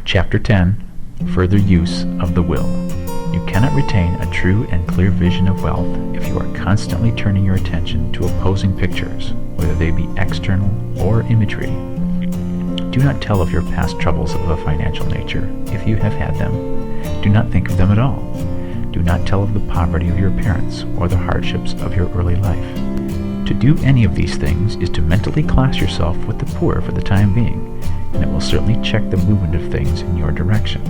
Chapter 10. Further Use of the Will. You cannot retain a true and clear vision of wealth if you are constantly turning your attention to opposing pictures, whether they be external or imagery. Do not tell of your past troubles of a financial nature, if you have had them. Do not think of them at all. Do not tell of the poverty of your parents or the hardships of your early life. To do any of these things is to mentally class yourself with the poor for the time being, and it will certainly check the movement of things in your direction.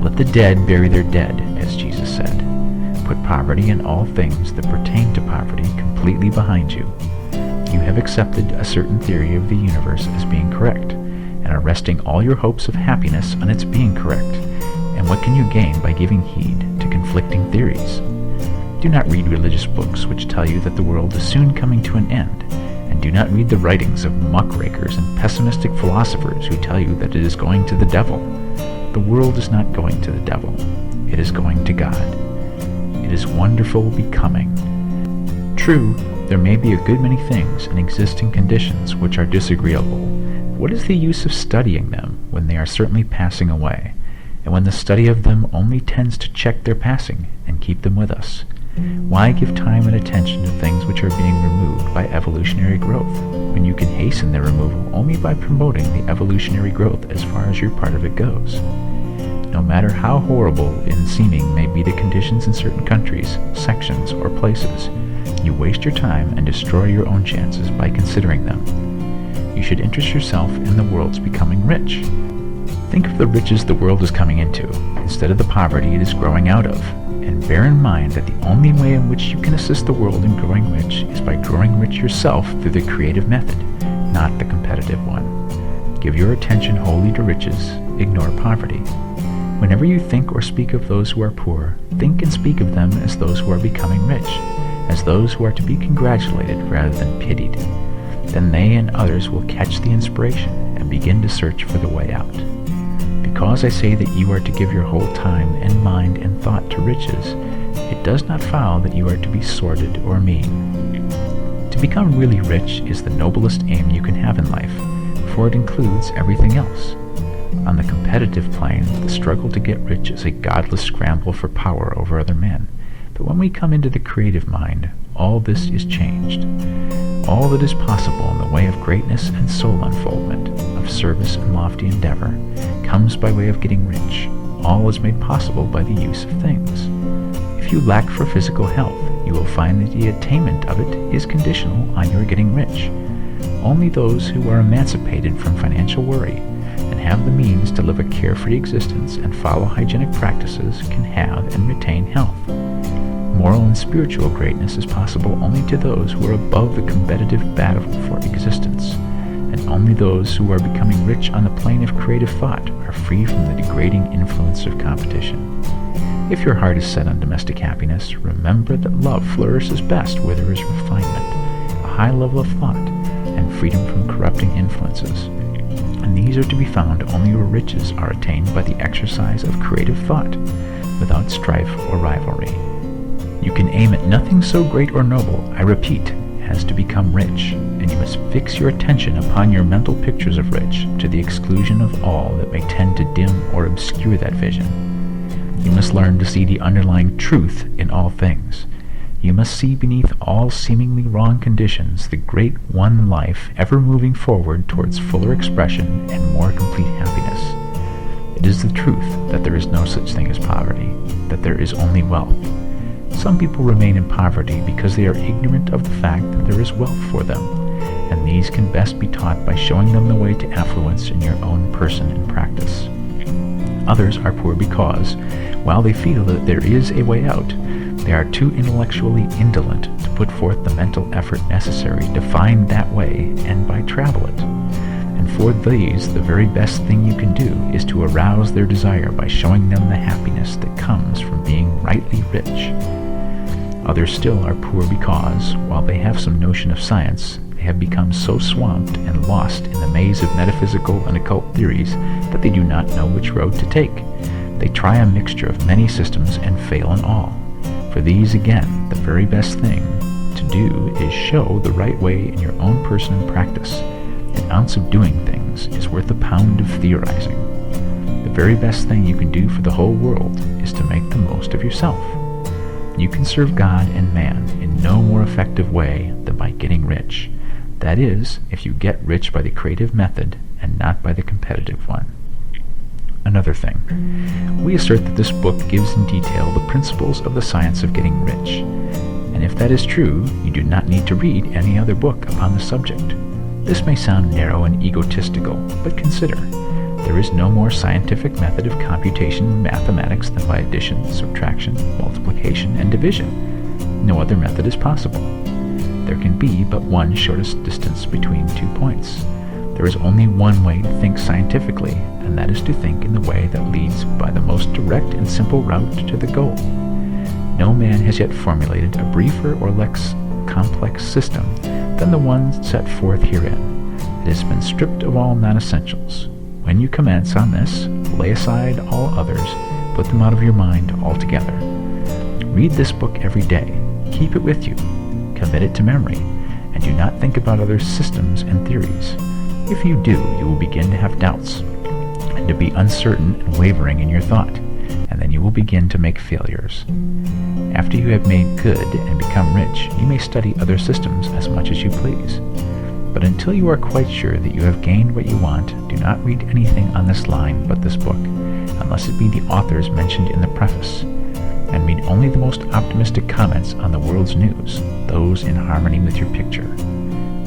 Let the dead bury their dead, as Jesus said. Put poverty and all things that pertain to poverty completely behind you. You have accepted a certain theory of the universe as being correct, and are resting all your hopes of happiness on its being correct. And what can you gain by giving heed to conflicting theories? Do not read religious books which tell you that the world is soon coming to an end, and do not read the writings of muckrakers and pessimistic philosophers who tell you that it is going to the devil. The world is not going to the devil. It is going to God. It is wonderful becoming. True, there may be a good many things in existing conditions which are disagreeable. What is the use of studying them when they are certainly passing away, and when the study of them only tends to check their passing and keep them with us? Why give time and attention to things which are being removed by evolutionary growth, when you can hasten their removal only by promoting the evolutionary growth as far as your part of it goes? No matter how horrible in seeming may be the conditions in certain countries, sections, or places, you waste your time and destroy your own chances by considering them. You should interest yourself in the world's becoming rich. Think of the riches the world is coming into, instead of the poverty it is growing out of, and bear in mind that the only way in which you can assist the world in growing rich is by growing rich yourself through the creative method, not the competitive one. Give your attention wholly to riches, ignore poverty. Whenever you think or speak of those who are poor, think and speak of them as those who are becoming rich, as those who are to be congratulated rather than pitied. Then they and others will catch the inspiration and begin to search for the way out. Because I say that you are to give your whole time and mind and thought to riches, it does not follow that you are to be sordid or mean. To become really rich is the noblest aim you can have in life, for it includes everything else. On the competitive plane, the struggle to get rich is a godless scramble for power over other men. But when we come into the creative mind, all this is changed. All that is possible in the way of greatness and soul unfoldment, of service and lofty endeavor, comes by way of getting rich. All is made possible by the use of things. If you lack for physical health, you will find that the attainment of it is conditional on your getting rich. Only those who are emancipated from financial worry and have the means to live a carefree existence and follow hygienic practices can have and retain health. Moral and spiritual greatness is possible only to those who are above the competitive battle for existence, and only those who are becoming rich on the plane of creative thought are free from the degrading influence of competition. If your heart is set on domestic happiness, remember that love flourishes best where there is refinement, a high level of thought, and freedom from corrupting influences. And these are to be found only where riches are attained by the exercise of creative thought, without strife or rivalry. You can aim at nothing so great or noble, I repeat, as to become rich, and you must fix your attention upon your mental pictures of rich, to the exclusion of all that may tend to dim or obscure that vision. You must learn to see the underlying truth in all things. You must see beneath all seemingly wrong conditions the great one life ever moving forward towards fuller expression and more complete happiness. It is the truth that there is no such thing as poverty, that there is only wealth. Some people remain in poverty because they are ignorant of the fact that there is wealth for them, and these can best be taught by showing them the way to affluence in your own person and practice. Others are poor because, while they feel that there is a way out, they are too intellectually indolent to put forth the mental effort necessary to find that way and by travel it. And for these, the very best thing you can do is to arouse their desire by showing them the happiness that comes from being rightly rich. Others still are poor because, while they have some notion of science, they have become so swamped and lost in the maze of metaphysical and occult theories that they do not know which road to take. They try a mixture of many systems and fail in all. For these, again, the very best thing to do is show the right way in your own person and practice. An ounce of doing things is worth a pound of theorizing. The very best thing you can do for the whole world is to make the most of yourself. You can serve God and man in no more effective way than by getting rich. That is, if you get rich by the creative method and not by the competitive one. Another thing, we assert that this book gives in detail the principles of the science of getting rich. And if that is true, you do not need to read any other book upon the subject. This may sound narrow and egotistical, but consider, there is no more scientific method of computation in mathematics than by addition, subtraction, multiplication, and division. No other method is possible. There can be but one shortest distance between 2 points. There is only one way to think scientifically, and that is to think in the way that leads by the most direct and simple route to the goal. No man has yet formulated a briefer or less complex system than the one set forth herein. It has been stripped of all non-essentials. When you commence on this, lay aside all others, put them out of your mind altogether. Read this book every day. Keep it with you. Commit it to memory, and do not think about other systems and theories. If you do, you will begin to have doubts, and to be uncertain and wavering in your thought, and then you will begin to make failures. After you have made good and become rich, you may study other systems as much as you please. But until you are quite sure that you have gained what you want, do not read anything on this line but this book, unless it be the authors mentioned in the preface, and read only the most optimistic comments on the world's news, those in harmony with your picture.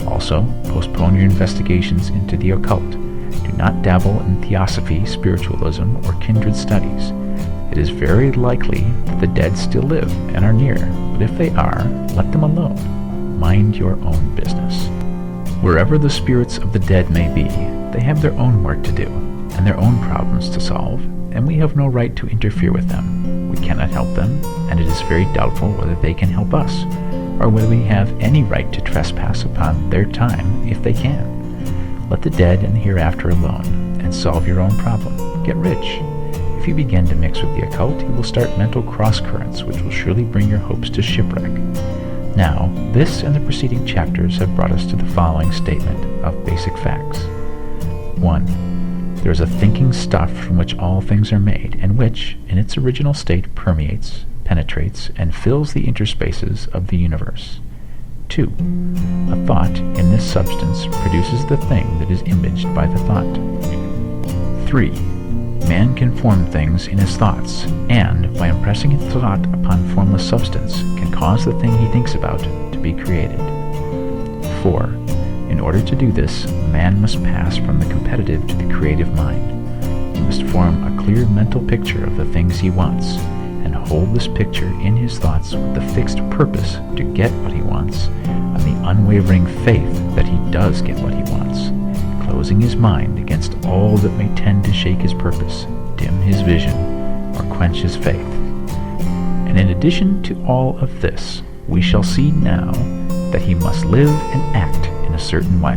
Also, postpone your investigations into the occult. Do not dabble in theosophy, spiritualism, or kindred studies. It is very likely that the dead still live and are near, but if they are, let them alone. Mind your own business. Wherever the spirits of the dead may be, they have their own work to do, and their own problems to solve, and we have no right to interfere with them. We cannot help them, and it is very doubtful whether they can help us, or whether we have any right to trespass upon their time if they can. Let the dead and the hereafter alone, and solve your own problem. Get rich. If you begin to mix with the occult, you will start mental cross-currents which will surely bring your hopes to shipwreck. Now, this and the preceding chapters have brought us to the following statement of basic facts. 1. There is a thinking stuff from which all things are made, and which, in its original state, permeates, penetrates, and fills the interspaces of the universe. 2. A thought in this substance produces the thing that is imaged by the thought. 3. Man can form things in his thoughts, and, by impressing his thought upon formless substance, can cause the thing he thinks about to be created. 4. In order to do this, man must pass from the competitive to the creative mind. He must form a clear mental picture of the things he wants, and hold this picture in his thoughts with the fixed purpose to get what he wants, and the unwavering faith that he does get what he wants, closing his mind against all that may tend to shake his purpose, dim his vision, or quench his faith. And in addition to all of this, we shall see now that he must live and act in a certain way.